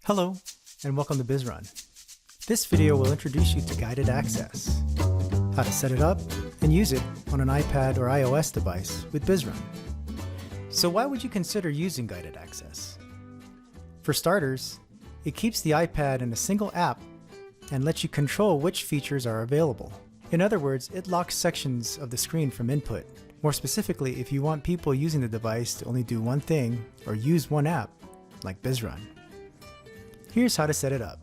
Hello, and welcome to BizRun. This video will introduce you to guided access, how to set it up and use it on an iPad or iOS device with BizRun. So why would you consider using guided access? For starters, it keeps the iPad in a single app and lets you control which features are available. In other words, it locks sections of the screen from input. More specifically, if you want people using the device to only do one thing or use one app, like BizRun. Here's how to set it up.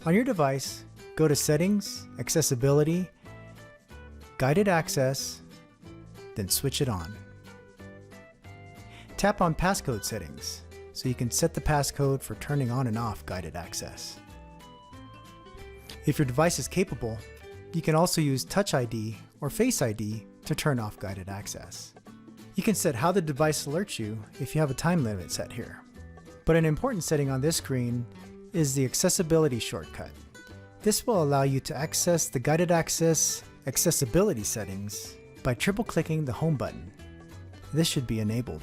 On your device, go to Settings, Accessibility, Guided Access, then switch it on. Tap on Passcode Settings so you can set the passcode for turning on and off guided access. If your device is capable, you can also use Touch ID or Face ID to turn off guided access. You can set how the device alerts you if you have a time limit set here. But an important setting on this screen is the accessibility shortcut. This will allow you to access the guided access accessibility settings by triple-clicking the home button. This should be enabled.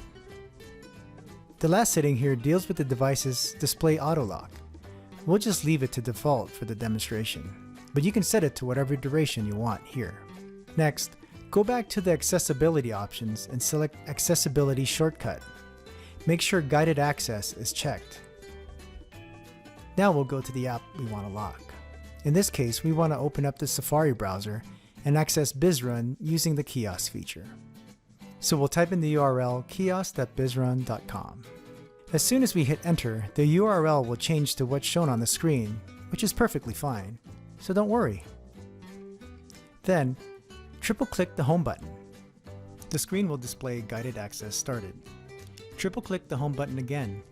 The last setting here deals with the device's display auto lock. We'll just leave it to default for the demonstration, but you can set it to whatever duration you want here. Next, go back to the accessibility options and select accessibility shortcut. Make sure guided access is checked. Now we'll go to the app we want to lock. In this case, we want to open up the Safari browser and access BizRun using the Kiosk feature. So we'll type in the URL kiosk.bizrun.com. As soon as we hit enter, the URL will change to what's shown on the screen, which is perfectly fine, so don't worry. Then, triple-click the home button. The screen will display guided access started. Triple-click the home button again.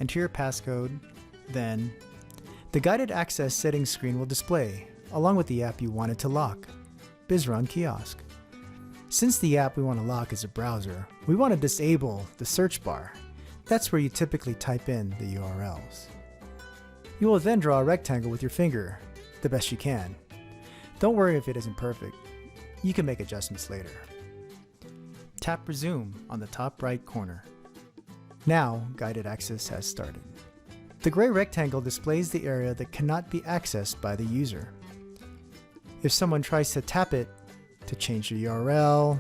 Enter your passcode, then the guided access settings screen will display, along with the app you wanted to lock, BizRun Kiosk. Since the app we want to lock is a browser, we want to disable the search bar. That's where you typically type in the URLs. You will then draw a rectangle with your finger, the best you can. Don't worry if it isn't perfect. You can make adjustments later. Tap Resume on the top right corner. Now, guided access has started. The gray rectangle displays the area that cannot be accessed by the user. If someone tries to tap it to change the URL,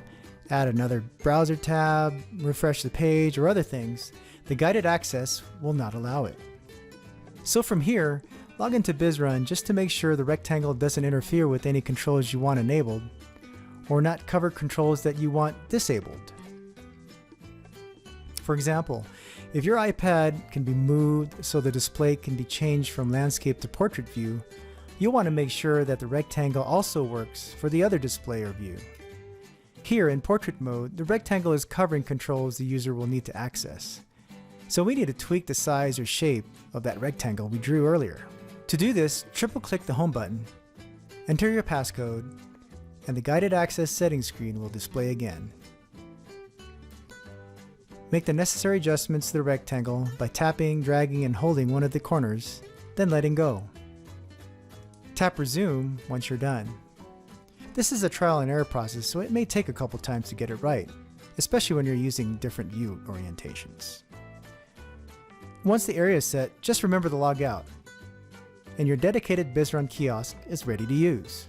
add another browser tab, refresh the page, or other things, the guided access will not allow it. So from here, log into BizRun just to make sure the rectangle doesn't interfere with any controls you want enabled, or not cover controls that you want disabled. For example, if your iPad can be moved so the display can be changed from landscape to portrait view, you'll want to make sure that the rectangle also works for the other display or view. Here in portrait mode, the rectangle is covering controls the user will need to access. So we need to tweak the size or shape of that rectangle we drew earlier. To do this, triple-click the home button, enter your passcode, and the guided access settings screen will display again. Make the necessary adjustments to the rectangle by tapping, dragging, and holding one of the corners, then letting go. Tap Resume once you're done. This is a trial and error process, so it may take a couple times to get it right, especially when you're using different view orientations. Once the area is set, just remember to log out, and your dedicated BizRun kiosk is ready to use.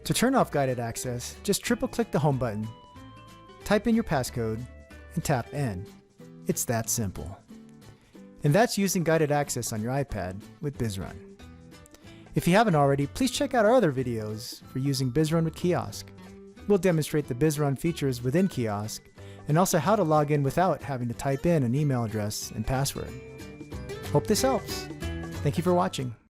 To turn off guided access, just triple-click the home button, type in your passcode, and tap End. It's that simple. And that's using guided access on your iPad with BizRun. If you haven't already, please check out our other videos for using BizRun with Kiosk. We'll demonstrate the BizRun features within Kiosk, and also how to log in without having to type in an email address and password. Hope this helps. Thank you for watching.